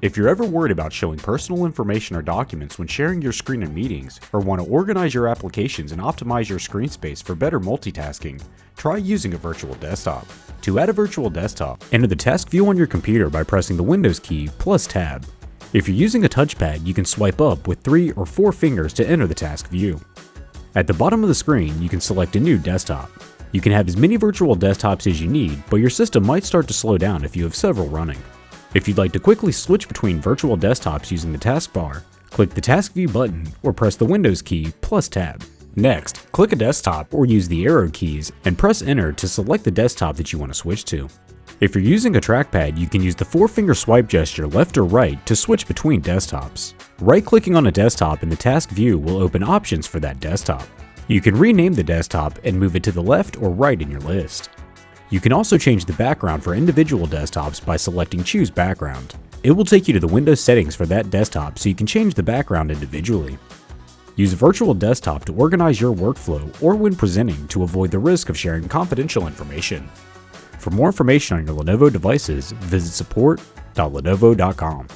If you're ever worried about showing personal information or documents when sharing your screen in meetings, or want to organize your applications and optimize your screen space for better multitasking, try using a virtual desktop. To add a virtual desktop, enter the task view on your computer by pressing the Windows key plus Tab. If you're using a touchpad, you can swipe up with 3 or 4 fingers to enter the task view. At the bottom of the screen, you can select a new desktop. You can have as many virtual desktops as you need, but your system might start to slow down if you have several running. If you'd like to quickly switch between virtual desktops using the taskbar, click the Task View button or press the Windows key plus Tab. Next, click a desktop or use the arrow keys and press Enter to select the desktop that you want to switch to. If you're using a trackpad, you can use the 4-finger swipe gesture left or right to switch between desktops. Right-clicking on a desktop in the task view will open options for that desktop. You can rename the desktop and move it to the left or right in your list. You can also change the background for individual desktops by selecting Choose Background. It will take you to the Windows settings for that desktop so you can change the background individually. Use a virtual desktop to organize your workflow or when presenting to avoid the risk of sharing confidential information. For more information on your Lenovo devices, visit support.lenovo.com.